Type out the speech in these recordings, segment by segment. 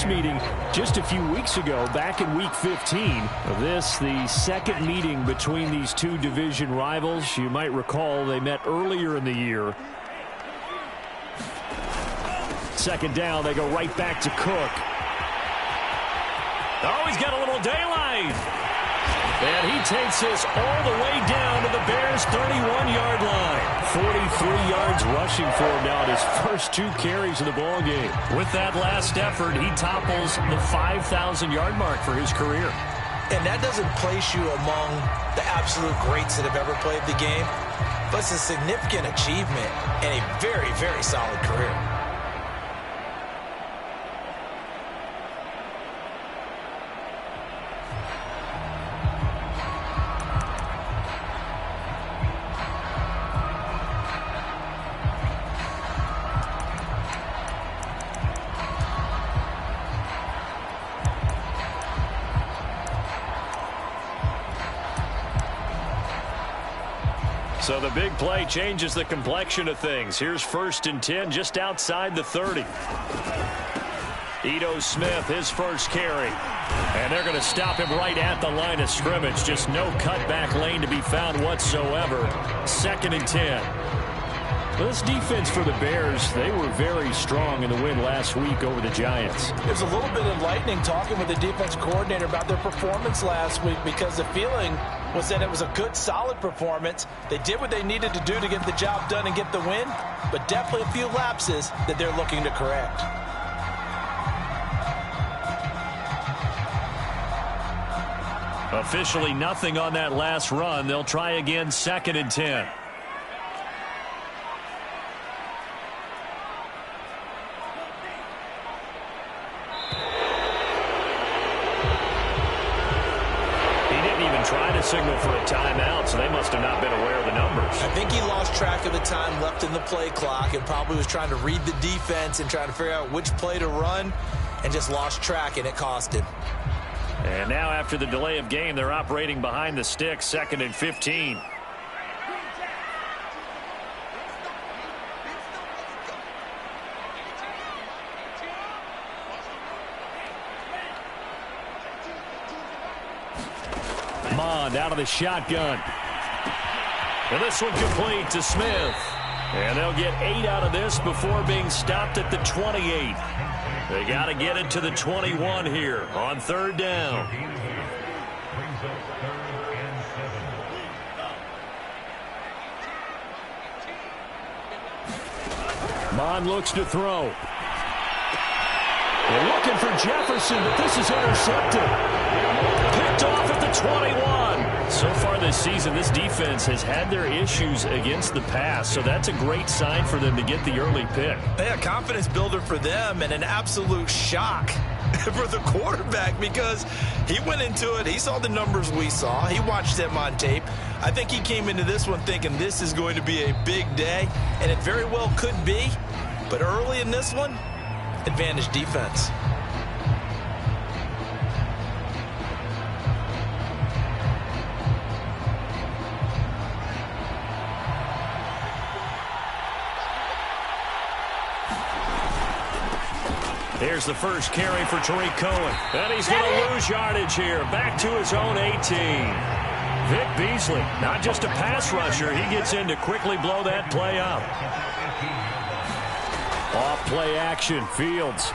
this meeting just a few weeks ago, back in Week 15. This, the second meeting between these two division rivals. You might recall they met earlier in the year. Second down, they go right back to Cook. Oh, he's got a little daylight. And he takes this all the way down to the Bears' 31-yard line. 43 yards rushing for him now at his first 2 carries of the ballgame. With that last effort, he topples the 5,000-yard mark for his career. And that doesn't place you among the absolute greats that have ever played the game, but it's a significant achievement and a very, very solid career. So the big play changes the complexion of things. Here's 1st and 10 just outside the 30. Ito Smith, his first carry. And they're going to stop him right at the line of scrimmage. Just no cutback lane to be found whatsoever. 2nd and 10. This defense for the Bears, they were very strong in the win last week over the Giants. There's a little bit enlightening talking with the defense coordinator about their performance last week, because the feeling was that it was a good, solid performance. They did what they needed to do to get the job done and get the win, but definitely a few lapses that they're looking to correct. Officially nothing on that last run. They'll try again, 2nd and 10. Trying to signal for a timeout, so they must have not been aware of the numbers. I think he lost track of the time left in the play clock and probably was trying to read the defense and trying to figure out which play to run, and just lost track, and it cost him. And now after the delay of game, they're operating behind the sticks, 2nd and 15. Mond out of the shotgun. And this one complete to Smith. And they'll get 8 out of this before being stopped at the 28. They got to get it to the 21 here on 3rd down. Mond looks to throw. They're looking for Jefferson, but this is intercepted. Picked off at the 21. So far this season, this defense has had their issues against the pass, so that's a great sign for them to get the early pick. Yeah, confidence builder for them, and an absolute shock for the quarterback, because he went into it, he saw the numbers we saw, he watched them on tape. I think he came into this one thinking this is going to be a big day, and it very well could be, but early in this one, advantage defense. Here's the first carry for Tariq Cohen. And he's going to lose yardage here. Back to his own 18. Vic Beasley, not just a pass rusher. He gets in to quickly blow that play up. Off play action, Fields.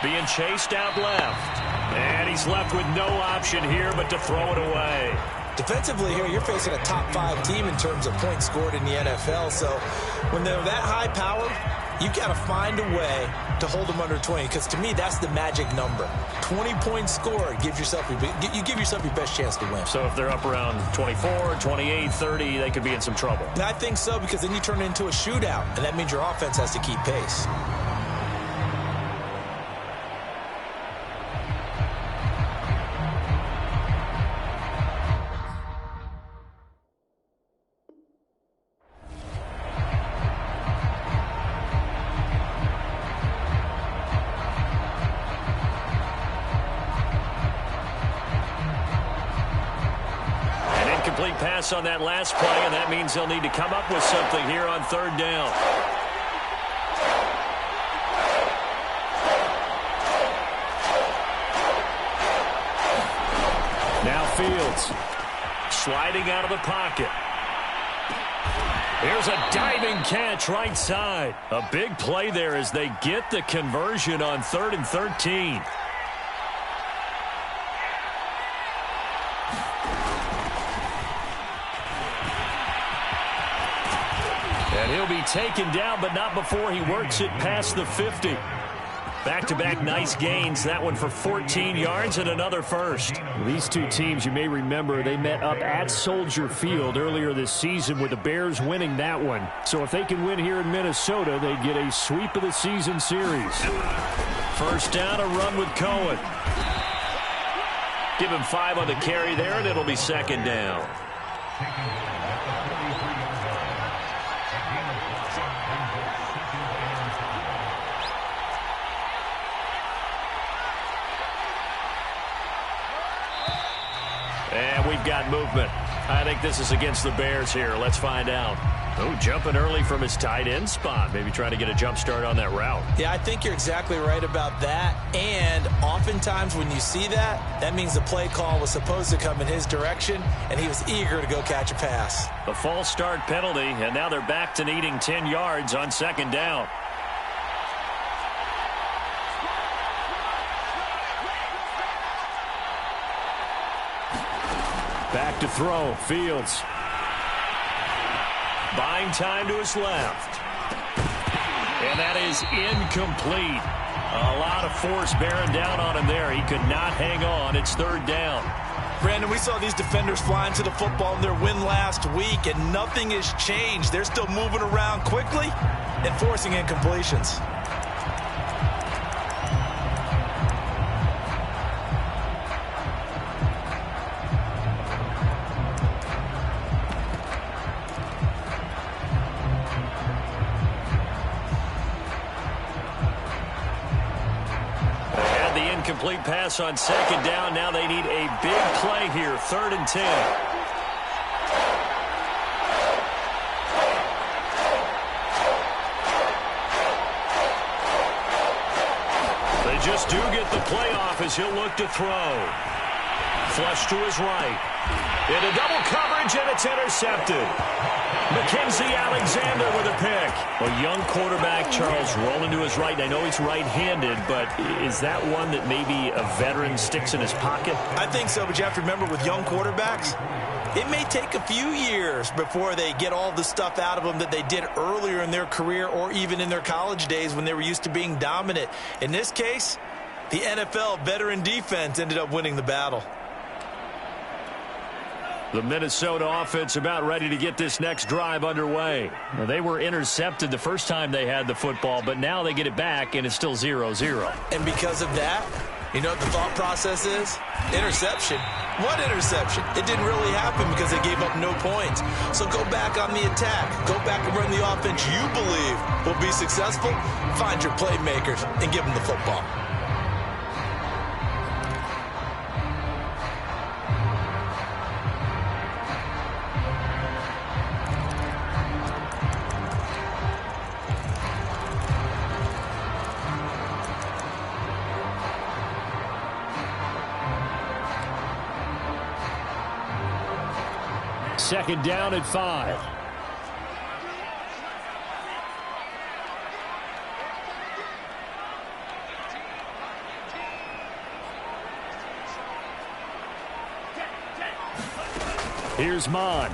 Being chased out left. And he's left with no option here but to throw it away. Defensively here, you're facing a top 5 team in terms of points scored in the NFL. So when they're that high powered, you got to find a way to hold them under 20. Because to me, that's the magic number. 20 points scored, you give yourself your best chance to win. So if they're up around 24, 28, 30, they could be in some trouble. And I think so, because then you turn it into a shootout, and that means your offense has to keep pace. Pass on that last play, and that means they'll need to come up with something here on 3rd down. Fields. Sliding out of the pocket. Here's a diving catch right side. A big play there as they get the conversion on 3rd and 13. And he'll be taken down, but not before he works it past the 50. Back-to-back nice gains. That one for 14 yards and another first. These two teams, you may remember, they met up at Soldier Field earlier this season with the Bears winning that one. So if they can win here in Minnesota, they get a sweep of the season series. First down, a run with Cohen. Give him 5 on the carry there, and it'll be second down. And we've got movement. I think this is against the Bears here. Let's find out. Oh, jumping early from his tight end spot. Maybe trying to get a jump start on that route. Yeah, I think you're exactly right about that. And oftentimes when you see that, that means the play call was supposed to come in his direction, and he was eager to go catch a pass. A false start penalty, and now they're back to needing 10 yards on second down. Back to throw. Fields. Buying time to his left. And that is incomplete. A lot of force bearing down on him there. He could not hang on. It's third down. Brandon, we saw these defenders flying to the football in their win last week, and nothing has changed. They're still moving around quickly and forcing incompletions. Complete pass on second down. Now they need a big play here. 3rd and 10. They just do get the play off as he'll look to throw. Flush to his right. Into double coverage, and it's intercepted. Mackenzie Alexander with a pick. A young quarterback, Charles, rolling to his right. And I know he's right-handed, but is that one that maybe a veteran sticks in his pocket? I think so, but you have to remember with young quarterbacks, it may take a few years before they get all the stuff out of them that they did earlier in their career or even in their college days when they were used to being dominant. In this case, the NFL veteran defense ended up winning the battle. The Minnesota offense about ready to get this next drive underway. Now, they were intercepted the first time they had the football, but now they get it back, and it's still 0-0. And because of that, you know what the thought process is? Interception. What interception? It didn't really happen because they gave up no points. So go back on the attack. Go back and run the offense you believe will be successful. Find your playmakers and give them the football. Second down at 5. Here's Mond.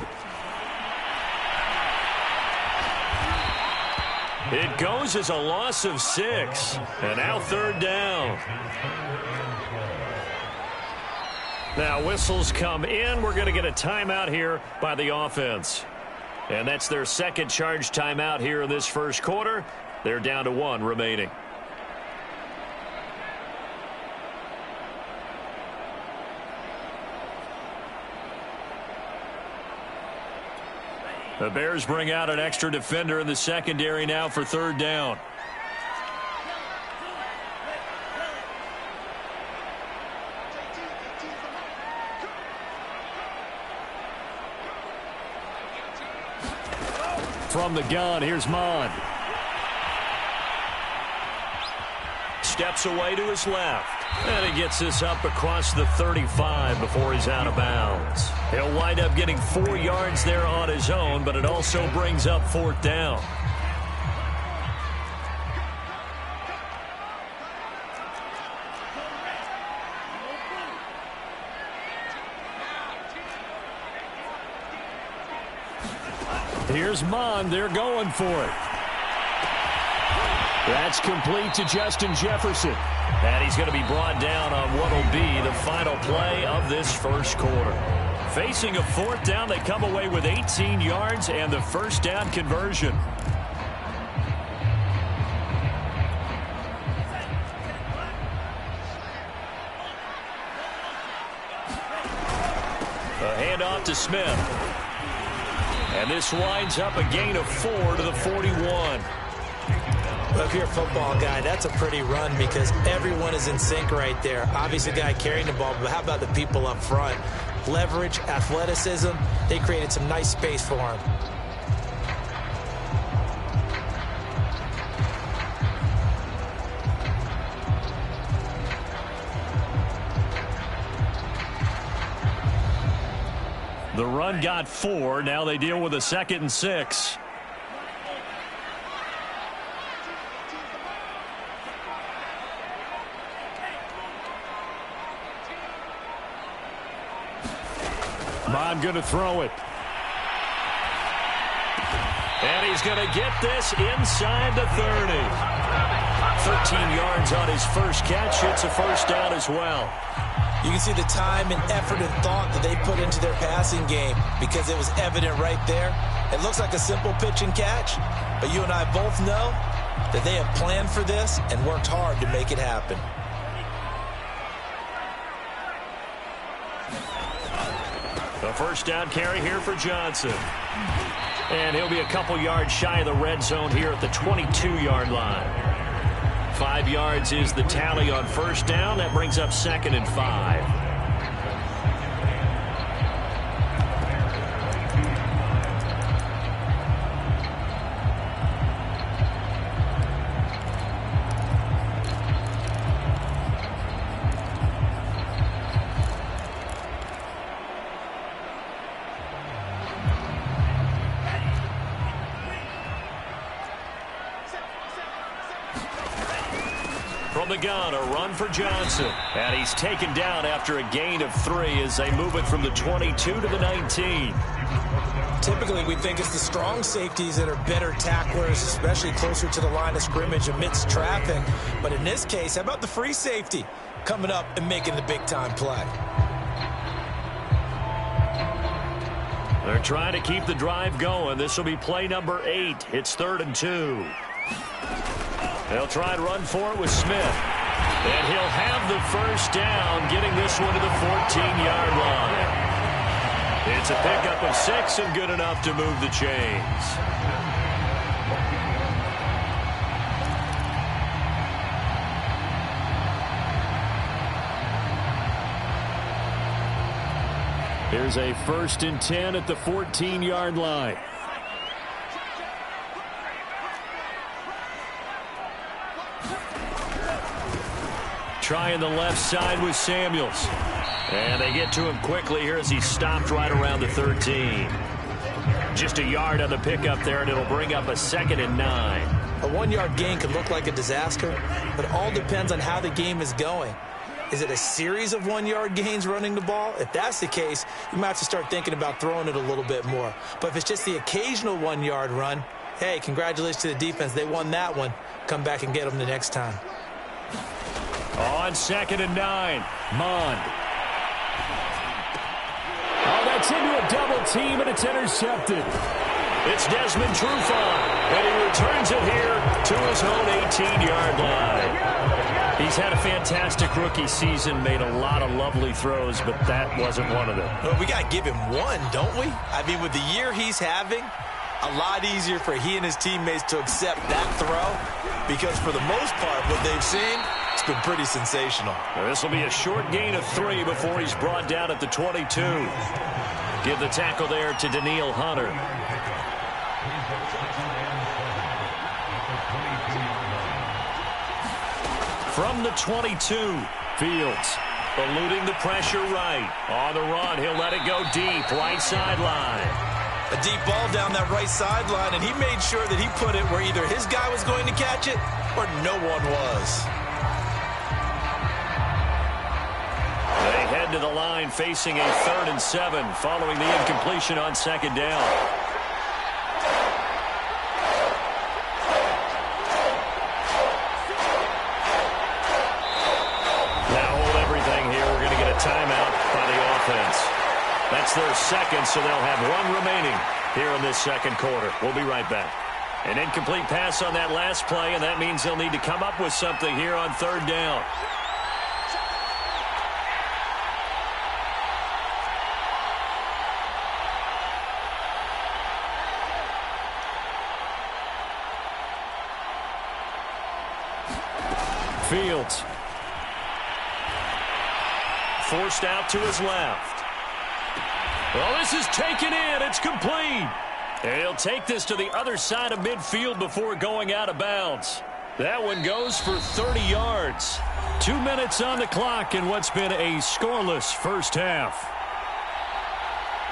It goes as a loss of 6. And now third down. Now whistles come in. We're going to get a timeout here by the offense. And that's their second charge timeout here in this first quarter. They're down to 1 remaining. The Bears bring out an extra defender in the secondary now for third down. From the gun, here's Mond. steps away to his left. And he gets this up across the 35 before he's out of bounds. He'll wind up getting 4 yards there on his own, but it also brings up 4th down. Here's Mond. They're going for it. That's complete to Justin Jefferson. And he's going to be brought down on what will be the final play of this first quarter. Facing a 4th down, they come away with 18 yards and the first down conversion. A handoff to Smith. And this winds up a gain of 4 to the 41. Well, if you're a football guy, that's a pretty run because everyone is in sync right there. Obviously, the guy carrying the ball, but how about the people up front? Leverage, athleticism, they created some nice space for him. The run got 4. Now they deal with a 2nd and 6. Mond going to throw it. And he's going to get this inside the 30. 13 yards on his first catch. It's a first down as well. You can see the time and effort and thought that they put into their passing game because it was evident right there. It looks like a simple pitch and catch, but you and I both know that they have planned for this and worked hard to make it happen. The first down carry here for Johnson. And he'll be a couple yards shy of the red zone here at the 22-yard line. 5 yards is the tally on first down. That brings up 2nd and 5. From the gun, a run for Johnson. And he's taken down after a gain of 3 as they move it from the 22 to the 19. Typically, we think it's the strong safeties that are better tacklers, especially closer to the line of scrimmage amidst traffic. But in this case, how about the free safety coming up and making the big-time play? They're trying to keep the drive going. This will be play number 8. It's 3rd and 2. They'll try and run for it with Smith. And he'll have the first down, getting this one to the 14-yard line. It's a pickup of 6 and good enough to move the chains. Here's a 1st and 10 at the 14-yard line. Trying the left side with Samuels. And they get to him quickly here as he stopped right around the 13. Just a yard on the pickup there, and it'll bring up a 2nd and 9. A 1-yard gain can look like a disaster, but it all depends on how the game is going. Is it a series of 1-yard gains running the ball? If that's the case, you might have to start thinking about throwing it a little bit more. But if it's just the occasional 1-yard run, hey, congratulations to the defense. They won that one. Come back and get them the next time. On 2nd and 9, Mond. Oh, that's into a double team, and it's intercepted. It's Desmond Trufant, and he returns it here to his own 18-yard line. He's had a fantastic rookie season, made a lot of lovely throws, but that wasn't one of them. Well, we got to give him one, don't we? I mean, with the year he's having, a lot easier for he and his teammates to accept that throw because for the most part, what they've seen, it's been pretty sensational. Now, this will be a short gain of 3 before he's brought down at the 22. Give the tackle there to Daniil Hunter. From the 22, Fields eluding the pressure right. On the run, he'll let it go deep, right sideline. A deep ball down that right sideline, and he made sure that he put it where either his guy was going to catch it or no one was. They head to the line facing a 3rd and 7 following the incompletion on 2nd down. Timeout by the offense. That's their second, so they'll have one remaining here in this second quarter. We'll be right back. An incomplete pass on that last play, and that means they'll need to come up with something here on 3rd down. Fields. Forced out to his left. Well, this is taken in. It's complete. And he'll take this to the other side of midfield before going out of bounds. That one goes for 30 yards. 2 minutes on the clock in what's been a scoreless first half.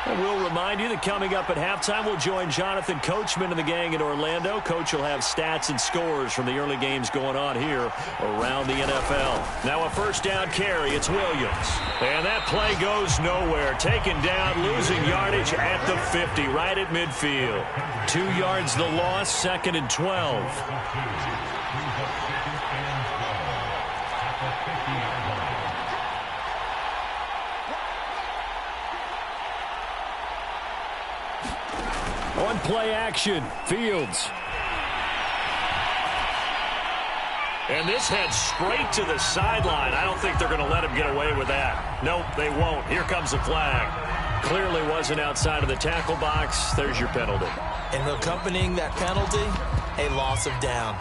And we'll remind you that coming up at halftime, we'll join Jonathan Coachman and the gang in Orlando. Coach will have stats and scores from the early games going on here around the NFL. Now a first down carry. It's Williams. And that play goes nowhere. Taken down, losing yardage at the 50, right at midfield. 2 yards the loss, 2nd and 12. On play action, Fields. And this heads straight to the sideline. I don't think they're going to let him get away with that. Nope, they won't. Here comes the flag. Clearly wasn't outside of the tackle box. There's your penalty. And accompanying that penalty, a loss of down.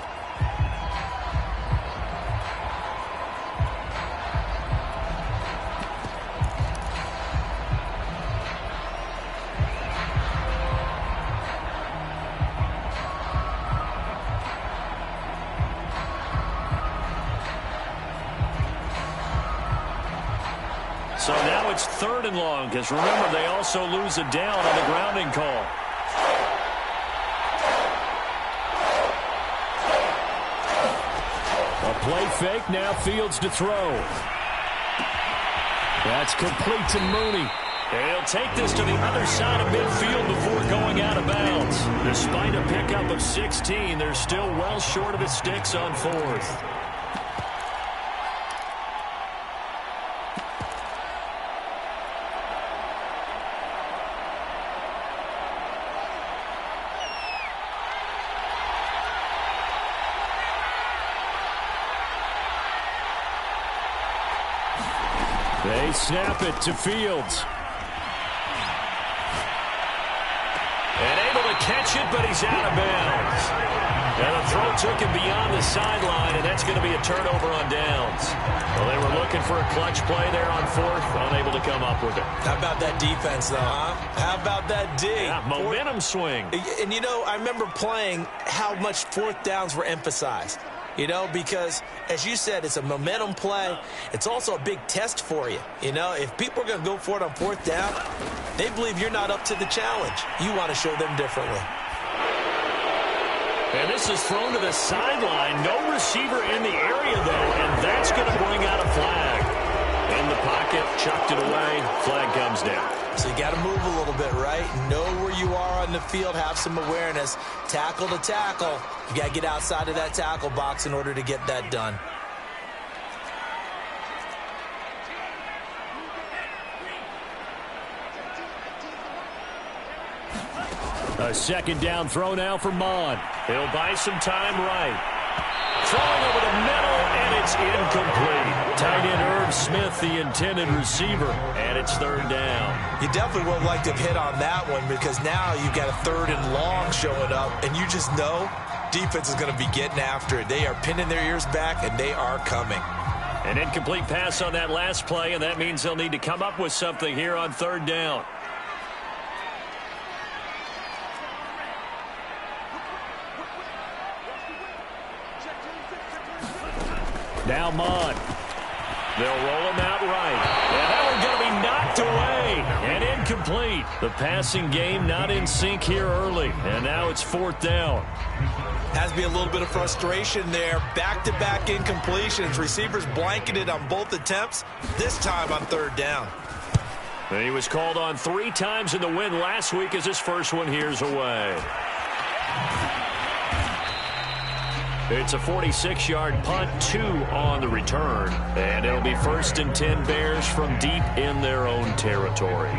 So now it's 3rd and long, because remember, they also lose a down on the grounding call. A play fake, now Fields to throw. That's complete to Mooney. And he'll take this to the other side of midfield before going out of bounds. Despite a pickup of 16, they're still well short of the sticks on 4th. They snap it to Fields. And able to catch it, but he's out of bounds. And the throw took him beyond the sideline, and that's going to be a turnover on downs. Well, they were looking for a clutch play there on 4th, unable to come up with it. How about that defense, though, huh? How about that D? Yeah, momentum swing. And, you know, I remember playing how much 4th downs were emphasized. You know, because, as you said, it's a momentum play. It's also a big test for you. You know, if people are going to go for it on 4th down, they believe you're not up to the challenge. You want to show them differently. And this is thrown to the sideline. No receiver in the area, though, and that's going to bring out a flag. In the pocket, chucked it away, flag comes down. So you got to move a little bit, right? Know where you are on the field, have some awareness. Tackle to tackle. You got to get outside of that tackle box in order to get that done. A 2nd down throw now for Mon. He'll buy some time right. Throwing over the middle, and it's incomplete. Tight end Irv Smith, the intended receiver, and it's 3rd down. You definitely would like to hit on that one because now you've got a 3rd and long showing up, and you just know defense is going to be getting after it. They are pinning their ears back, and they are coming. An incomplete pass on that last play, and that means they'll need to come up with something here on 3rd down. Now Mond. They'll roll him out right. And that one's going to be knocked away and incomplete. The passing game not in sync here early. And now it's 4th down. Has to be a little bit of frustration there. Back-to-back incompletions. Receivers blanketed on both attempts, this time on 3rd down. And he was called on 3 times in the win last week as his first one here's away. It's a 46-yard punt, 2 on the return. And it'll be 1st and 10 Bears from deep in their own territory.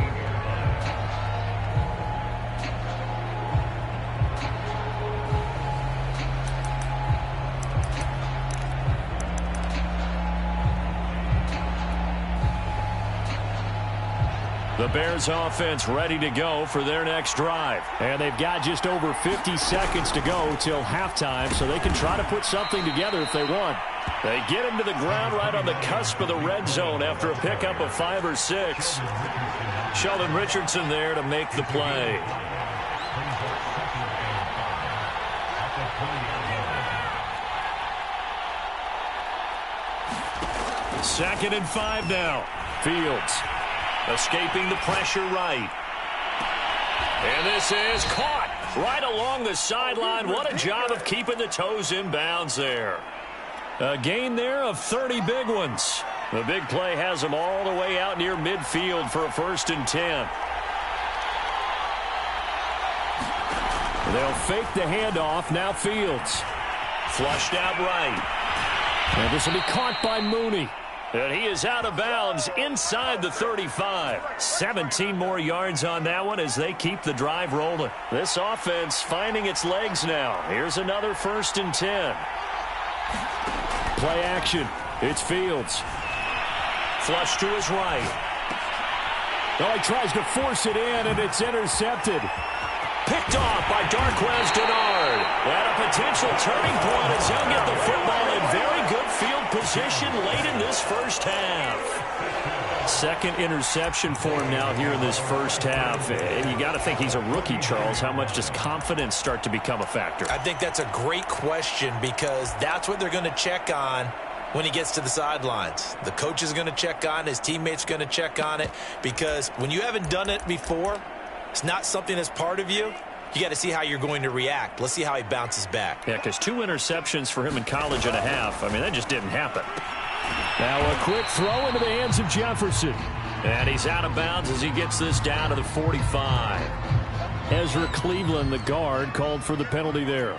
The Bears offense ready to go for their next drive. And they've got just over 50 seconds to go till halftime, so they can try to put something together if they want. They get him to the ground right on the cusp of the red zone after a pickup of 5 or 6. Sheldon Richardson there to make the play. Second and 5 now. Fields. Escaping the pressure right. And this is caught right along the sideline. What a job of keeping the toes in bounds there. A gain there of 30 big ones. The big play has them all the way out near midfield for a 1st and 10. They'll fake the handoff. Now Fields. Flushed out right. And this will be caught by Mooney. And he is out of bounds inside the 35. 17 more yards on that one as they keep the drive rolling. This offense finding its legs now. Here's another 1st and 10. Play action. It's Fields. Flush to his right. Oh, he tries to force it in, and it's intercepted. Picked off by Darquez Dennard. And a potential turning point as he'll get the football in very good field position late in this first half. Second interception for him now here in this first half. And you got to think he's a rookie, Charles. How much does confidence start to become a factor? I think that's a great question because that's what they're going to check on when he gets to the sidelines. The coach is going to check on it. His teammates are going to check on it because when you haven't done it before, it's not something that's part of you. You got to see how you're going to react. Let's see how he bounces back. Yeah, because 2 interceptions for him in college and a half. I mean, that just didn't happen. Now a quick throw into the hands of Jefferson. And he's out of bounds as he gets this down to the 45. Ezra Cleveland, the guard, called for the penalty there.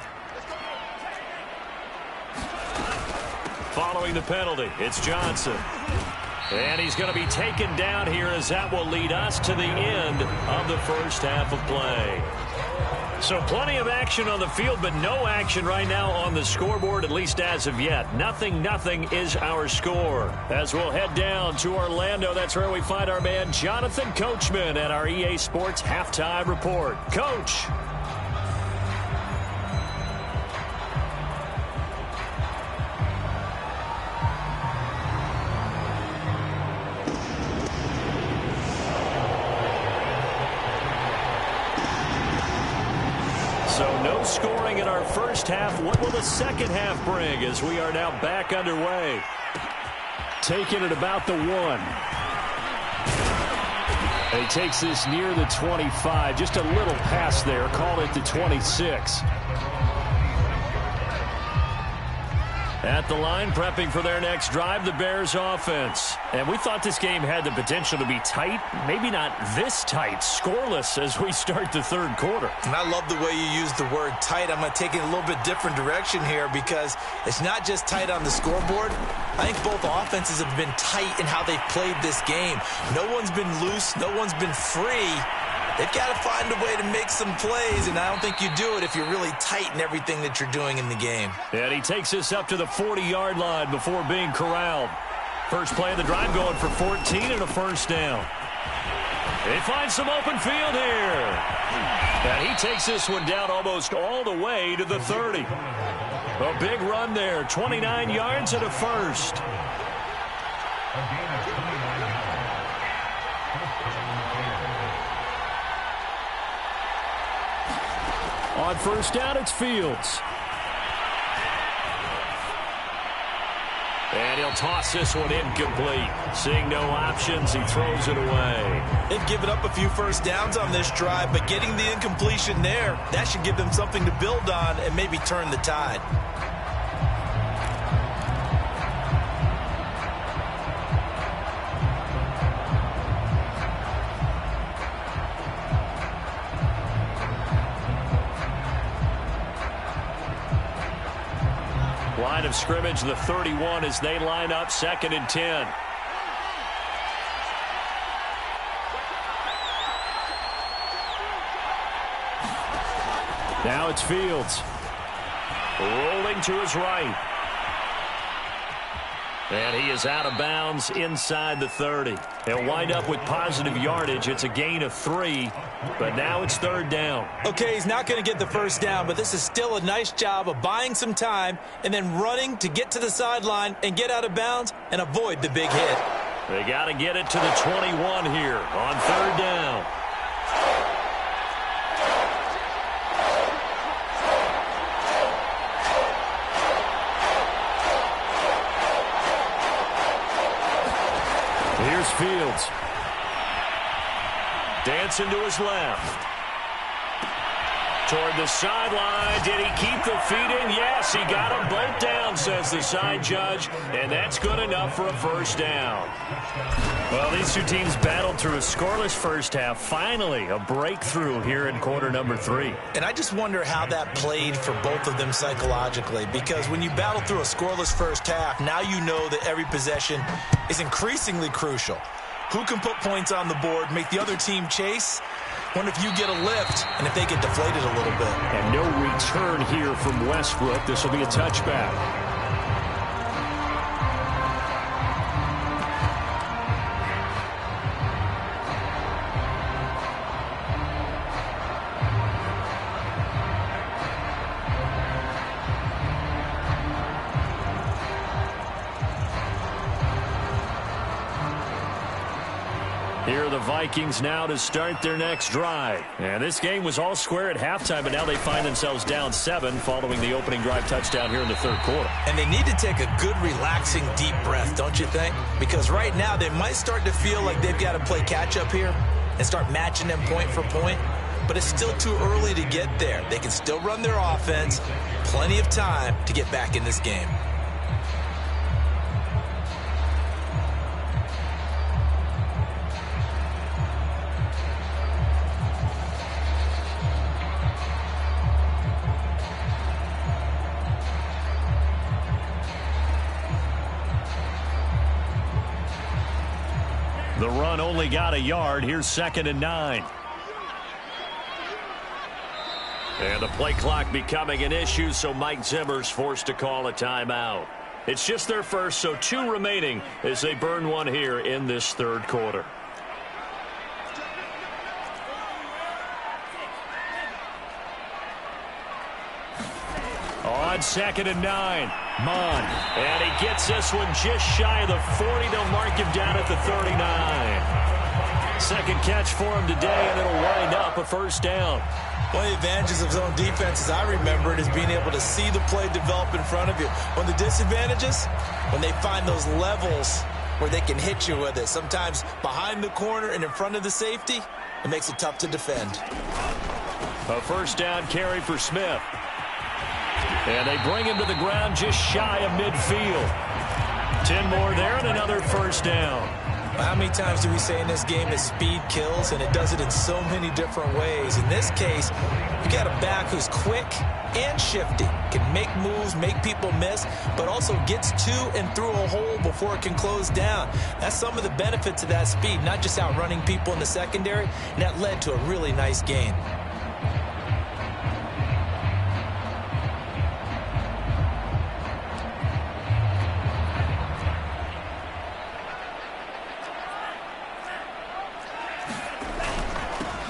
Following the penalty, it's Johnson. And he's going to be taken down here as that will lead us to the end of the first half of play. So plenty of action on the field, but no action right now on the scoreboard, at least as of yet. 0-0 is our score. As we'll head down to Orlando, that's where we find our man Jonathan Coachman at our EA Sports Halftime Report. Coach. So no scoring in our first half. What will the second half bring as we are now back underway? Taking it about the 1. And he takes this near the 25. Just a little pass there. Call it the 26. At the line, prepping for their next drive, the Bears offense. And we thought this game had the potential to be tight. Maybe not this tight, scoreless as we start the third quarter. And I love the way you use the word tight. I'm going to take it a little bit different direction here because it's not just tight on the scoreboard. I think both offenses have been tight in how they've played this game. No one's been loose. No one's been free. They've got to find a way to make some plays, and I don't think you do it if you're really tight in everything that you're doing in the game. And he takes this up to the 40-yard line before being corralled. First play of the drive going for 14 and a first down. He finds some open field here. And he takes this one down almost all the way to the 30. A big run there, 29 yards and a first. On first down, it's Fields. And he'll toss this one incomplete. Seeing no options, he throws it away. They've given up a few first downs on this drive, but getting the incompletion there, that should give them something to build on and maybe turn the tide. Line of scrimmage, the 31 as they line up 2nd and 10. Now it's Fields. Rolling to his right. And he is out of bounds inside the 30. He'll wind up with positive yardage. It's a gain of 3, but now it's 3rd down. Okay, he's not going to get the first down, but this is still a nice job of buying some time and then running to get to the sideline and get out of bounds and avoid the big hit. They got to get it to the 21 here on 3rd down. Here's Fields. Dancing to his left. Toward the sideline. Did he keep the feet in? Yes, he got them both down, says the side judge. And that's good enough for a first down. Well, these two teams battled through a scoreless first half. Finally, a breakthrough here in quarter number 3. And I just wonder how that played for both of them psychologically, because when you battle through a scoreless first half, now you know that every possession is increasingly crucial. Who can put points on the board, make the other team chase? Wonder if you get a lift and if they get deflated a little bit. And no return here from Westbrook. This will be a touchback. Here are the Vikings now to start their next drive. And this game was all square at halftime, but now they find themselves down 7 following the opening drive touchdown here in the 3rd quarter. And they need to take a good, relaxing, deep breath, don't you think? Because right now they might start to feel like they've got to play catch-up here and start matching them point for point. But it's still too early to get there. They can still run their offense. Plenty of time to get back in this game. The run only got a yard. Here's 2nd and 9. And the play clock becoming an issue, so Mike Zimmer's forced to call a timeout. It's just their first, so 2 remaining as they burn one here in this 3rd quarter. On 2nd and 9. Mon. And he gets this one just shy of the 40. They'll mark him down at the 39. Second catch for him today, and it'll wind up a first down. One of the advantages of zone defense, as I remember it, is being able to see the play develop in front of you. One of the disadvantages, when they find those levels where they can hit you with it, sometimes behind the corner and in front of the safety, it makes it tough to defend. A first down carry for Smith. And they bring him to the ground just shy of midfield. 10 more there and another first down. How many times do we say in this game that speed kills, and it does it in so many different ways? In this case, you got a back who's quick and shifty, can make moves, make people miss, but also gets to and through a hole before it can close down. That's some of the benefits of that speed, not just outrunning people in the secondary, and that led to a really nice gain.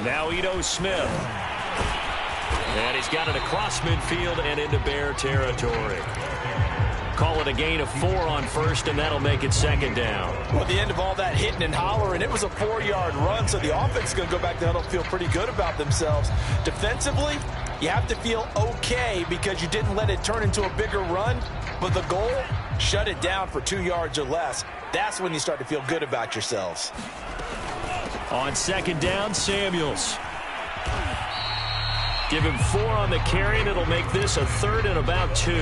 Now Ito Smith. And he's got it across midfield and into Bear territory. Call it a gain of 4 on first, and that'll make it 2nd down. Well, at the end of all that hitting and hollering, it was a 4-yard run, so the offense is going to go back there and feel pretty good about themselves. Defensively, you have to feel okay because you didn't let it turn into a bigger run, but the goal, shut it down for 2 yards or less, that's when you start to feel good about yourselves. On second down, Samuels. Give him 4 on the carry, and it'll make this a 3rd and about 2.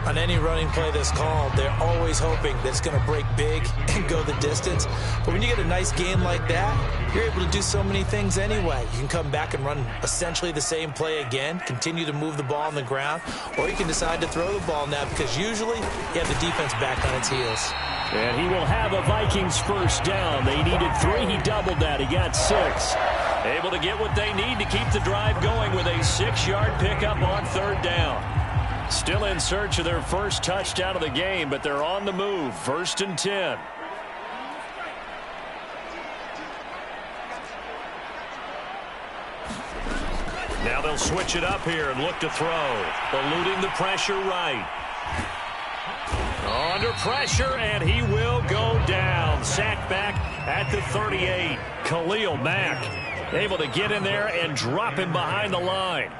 On any running play that's called, they're always hoping that it's going to break big and go the distance. But when you get a nice gain like that, you're able to do so many things anyway. You can come back and run essentially the same play again, continue to move the ball on the ground, or you can decide to throw the ball now because usually you have the defense back on its heels. And he will have a Vikings first down. They needed 3. He doubled that. He got 6. Able to get what they need to keep the drive going with a 6-yard pickup on 3rd down. Still in search of their first touchdown of the game, but they're on the move. 1st and 10. Now they'll switch it up here and look to throw. Eluding the pressure right. Under pressure, and he will go down. Sacked back at the 38. Khalil Mack able to get in there and drop him behind the line.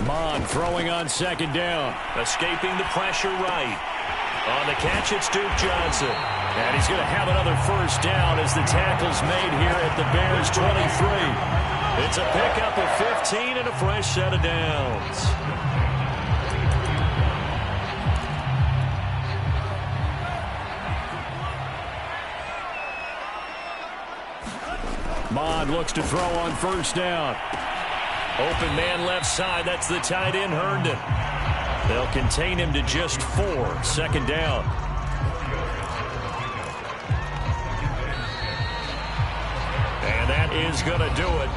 Mon throwing on second down. Escaping the pressure right. On the catch, it's Duke Johnson. And he's going to have another first down as the tackle's made here at the Bears' 23. It's a pickup of 15 and a fresh set of downs. Mon looks to throw on first down. Open man left side. That's the tight end, Herndon. They'll contain him to just 4. 2nd down. And that is going to do it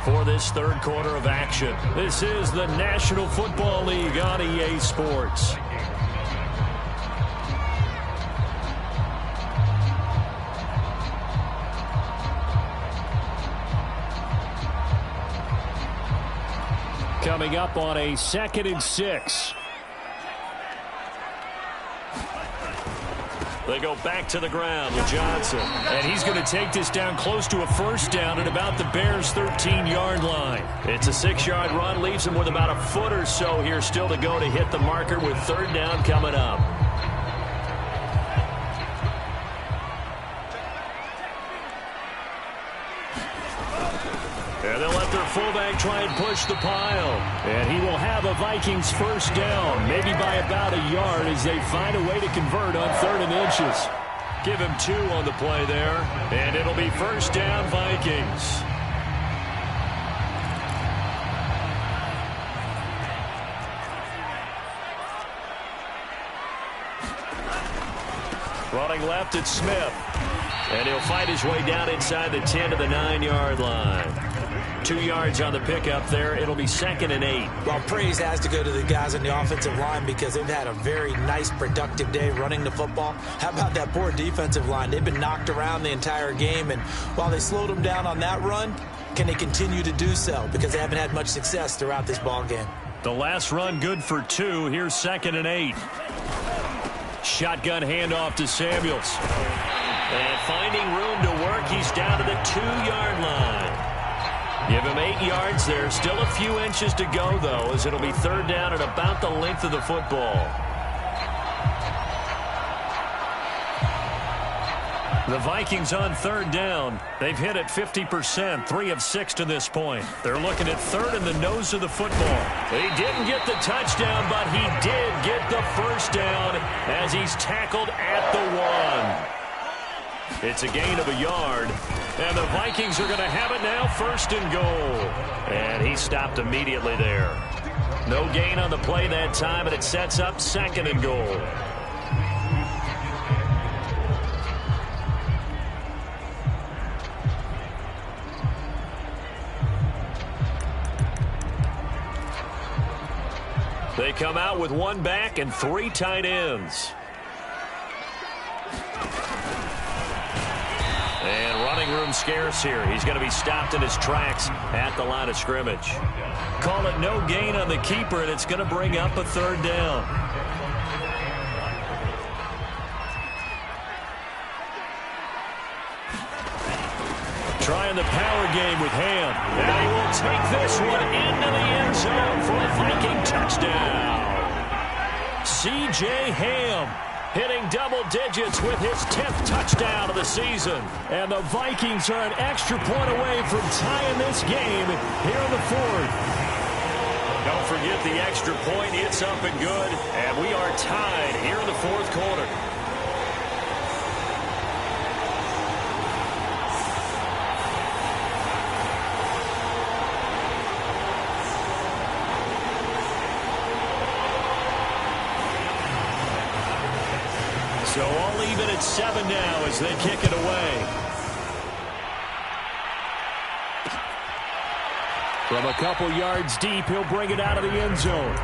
for this 3rd quarter of action. This is the National Football League on EA Sports. Coming up on a 2nd and 6. They go back to the ground with Johnson. And he's going to take this down close to a first down at about the Bears' 13-yard line. It's a 6-yard run, leaves him with about a foot or so here still to go to hit the marker with 3rd down coming up. And they'll let their fullback try and push the pile. And he will have a Vikings first down, maybe by about a yard as they find a way to convert on 3rd and inches. Give him 2 on the play there, and it'll be first down Vikings. Running left, it's Smith. And he'll fight his way down inside the 10 to the 9-yard line. 2 yards on the pickup there. It'll be 2nd and 8. Well, praise has to go to the guys on the offensive line because they've had a very nice, productive day running the football. How about that poor defensive line? They've been knocked around the entire game, and while they slowed them down on that run, can they continue to do so? Because they haven't had much success throughout this ball game. The last run good for 2. Here's 2nd and 8. Shotgun handoff to Samuels. And finding room to work, he's down to the 2-yard line. Give him 8 yards there. Still a few inches to go, though, as it'll be 3rd down at about the length of the football. The Vikings on 3rd down. They've hit it 50%, 3 of 6 to this point. They're looking at 3rd in the nose of the football. He didn't get the touchdown, but he did get the first down as he's tackled at the 1. It's a gain of a yard, and the Vikings are going to have it now 1st and goal. And he stopped immediately there. No gain on the play that time, and it sets up 2nd and goal. They come out with 1 back and 3 tight ends. And running room scarce here. He's going to be stopped in his tracks at the line of scrimmage. Call it no gain on the keeper, and it's going to bring up a 3rd down. Try in the power game with Ham. Now he will take this one into the end zone for a Viking touchdown. C.J. Ham hitting double digits with his 10th touchdown of the season. And the Vikings are an extra point away from tying this game here in the fourth. Don't forget the extra point. It's up and good. And we are tied here in the fourth quarter. So all even at 7 now as they kick it away. From a couple yards deep, he'll bring it out of the end zone.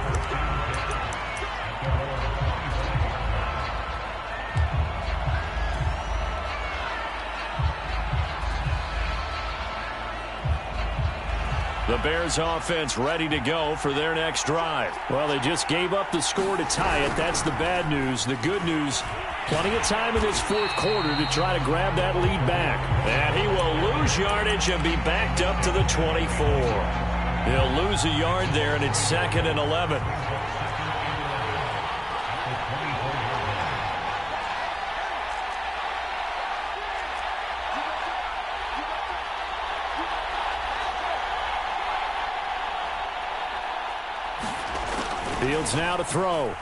The Bears offense ready to go for their next drive. Well, they just gave up the score to tie it. That's the bad news. The good news, plenty of time in this fourth quarter to try to grab that lead back. And he will lose yardage and be backed up to the 24. He'll lose a yard there, and it's 2nd and 11. Fields now to throw.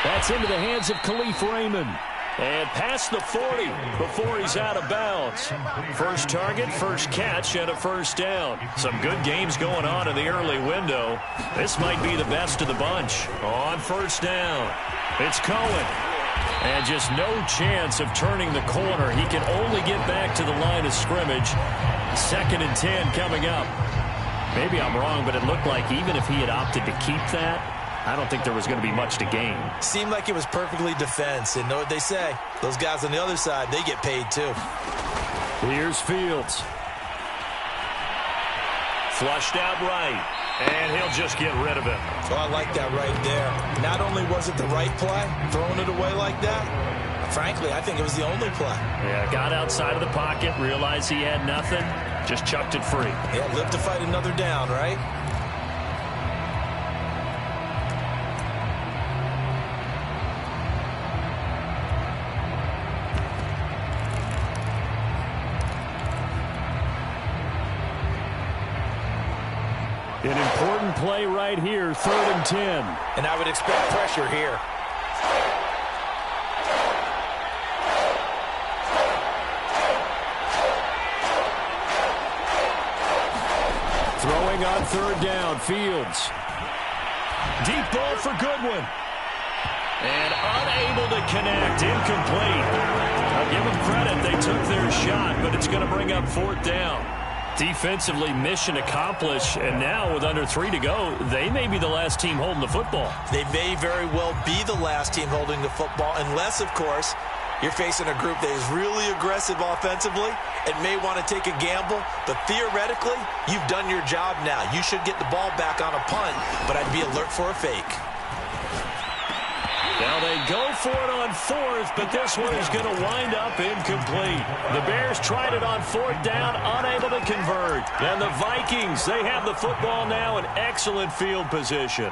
That's into the hands of Khalif Raymond. And past the 40 before he's out of bounds. First target, first catch, and a first down. Some good games going on in the early window. This might be the best of the bunch. On first down, it's Cohen. And just no chance of turning the corner. He can only get back to the line of scrimmage. 2nd and 10 coming up. Maybe I'm wrong, but it looked like even if he had opted to keep that, I don't think there was going to be much to gain. Seemed like it was perfectly defense. And know what they say? Those guys on the other side, they get paid too. Here's Fields. Flushed out right. And he'll just get rid of it. Oh, I like that right there. Not only was it the right play, throwing it away like that, frankly, I think it was the only play. Yeah, got outside of the pocket, realized he had nothing, just chucked it free. Yeah, live to fight another down, right? An important play right here, 3rd and 10. And I would expect pressure here. Throwing on 3rd down, Fields. Deep ball for Goodwin. And unable to connect, incomplete. I'll give them credit, they took their shot, but it's going to bring up 4th down. Defensively, mission accomplished, and now with under 3 to go, they may be the last team holding the football. They may very well be the last team holding the football, unless, of course, you're facing a group that is really aggressive offensively and may want to take a gamble. But theoretically, you've done your job now. You should get the ball back on a punt, but I'd be alert for a fake. Now they go for it on 4th, but this one is going to wind up incomplete. The Bears tried it on 4th down, unable to convert. And the Vikings, they have the football now in excellent field position.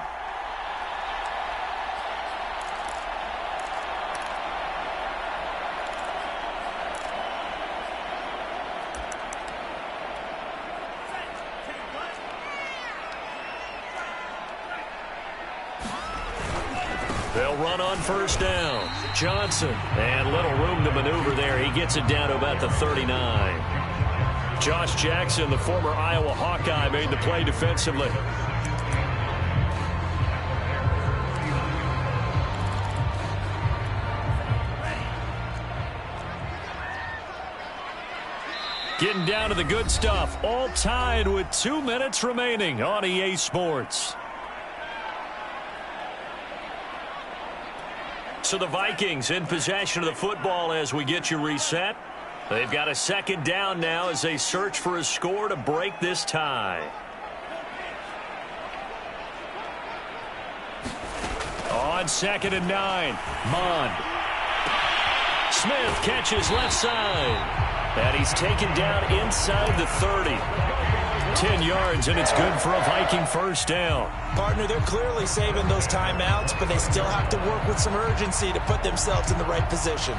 They'll run on first down. Johnson, and little room to maneuver there. He gets it down to about the 39. Josh Jackson, the former Iowa Hawkeye, made the play defensively. Getting down to the good stuff. All tied with 2 minutes remaining on EA Sports. So the Vikings in possession of the football as we get you reset. They've got a 2nd down now as they search for a score to break this tie. On 2nd and 9, Mond. Smith catches left side. And he's taken down inside the 30. 10 yards, and it's good for a Viking first down. Partner, they're clearly saving those timeouts, but they still have to work with some urgency to put themselves in the right position.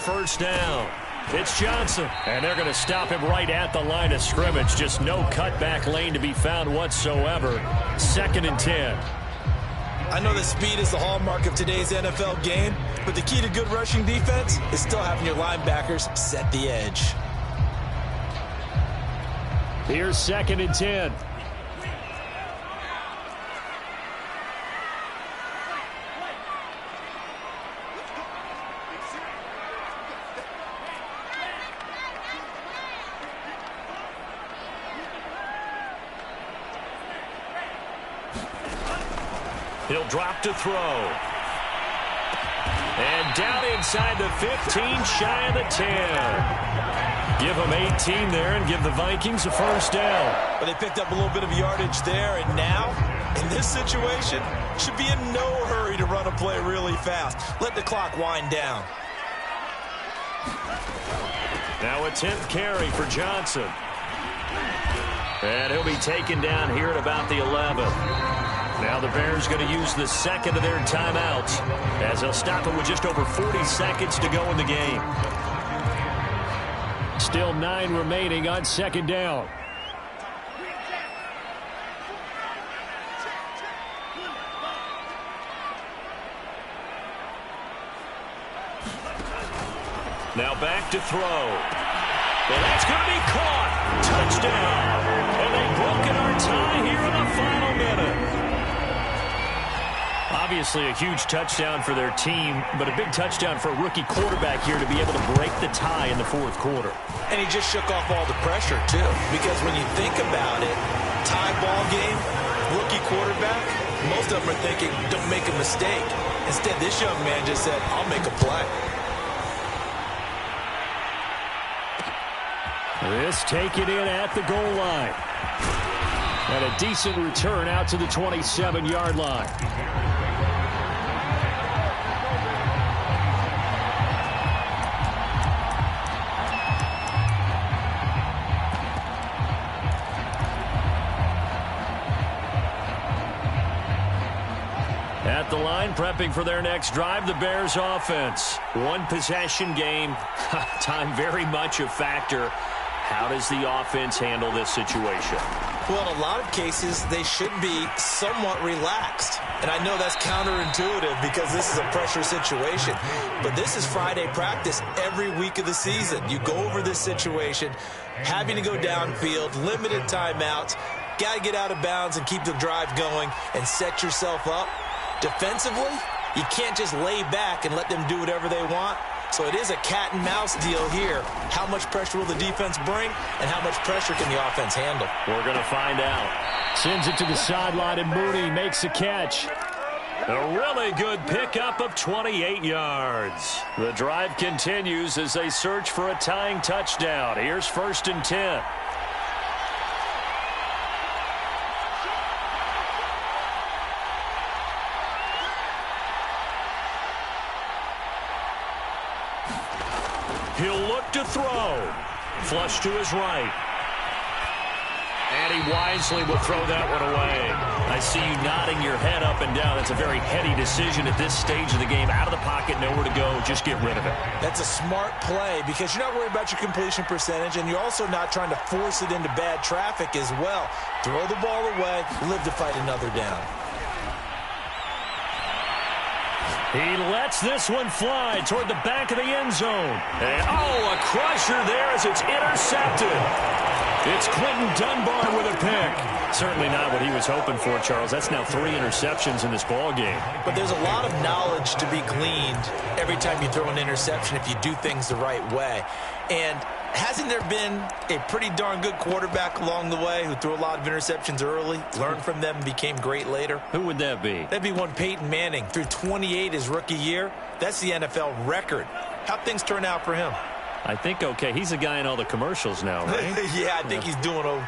First down. It's Johnson. And they're going to stop him right at the line of scrimmage. Just no cutback lane to be found whatsoever. 2nd and 10. I know that speed is the hallmark of today's NFL game, but the key to good rushing defense is still having your linebackers set the edge. Here's 2nd and 10. He'll drop to throw. And down inside the 15, shy of the 10. Give them 18 there and give the Vikings a first down. But they picked up a little bit of yardage there, and now, in this situation, should be in no hurry to run a play really fast. Let the clock wind down. Now a 10th carry for Johnson. And he'll be taken down here at about the 11. Now the Bears going to use the second of their timeouts as they'll stop it with just over 40 seconds to go in the game. Still 9 remaining on 2nd down. Now back to throw. And that's going to be caught. Touchdown. And they've broken our tie here in the final minute. Obviously a huge touchdown for their team, but a big touchdown for a rookie quarterback here to be able to break the tie in the 4th quarter. And he just shook off all the pressure, too, because when you think about it, tie ball game, rookie quarterback, most of them are thinking, don't make a mistake. Instead, this young man just said, I'll make a play. This taken in at the goal line. And a decent return out to the 27-yard line. At the line, prepping for their next drive, the Bears offense. One possession game. Time very much a factor. How does the offense handle this situation? Well, in a lot of cases, they should be somewhat relaxed. And I know that's counterintuitive because this is a pressure situation. But this is Friday practice every week of the season. You go over this situation, having to go downfield, limited timeouts, got to get out of bounds and keep the drive going and set yourself up. Defensively, you can't just lay back and let them do whatever they want. So it is a cat and mouse deal here. How much pressure will the defense bring, and how much pressure can the offense handle? We're going to find out. Sends it to the sideline, and Mooney makes a catch. A really good pickup of 28 yards. The drive continues as they search for a tying touchdown. Here's 1st and 10. He'll look to throw. Flush to his right. And he wisely will throw that one away. I see you nodding your head up and down. That's a very heady decision at this stage of the game. Out of the pocket, nowhere to go. Just get rid of it. That's a smart play because you're not worried about your completion percentage, and you're also not trying to force it into bad traffic as well. Throw the ball away, live to fight another down. He lets this one fly toward the back of the end zone. And, a crusher there as it's intercepted. It's Clinton Dunbar with a pick. Certainly not what he was hoping for, Charles. That's now 3 interceptions in this ball game. But there's a lot of knowledge to be gleaned every time you throw an interception if you do things the right way. And hasn't there been a pretty darn good quarterback along the way who threw a lot of interceptions early, learned from them, and became great later? Who would that be? That'd be one Peyton Manning. Threw 28 his rookie year. That's the NFL record. How'd things turn out for him? I think okay. He's a guy in all the commercials now, right? Yeah, I think he's doing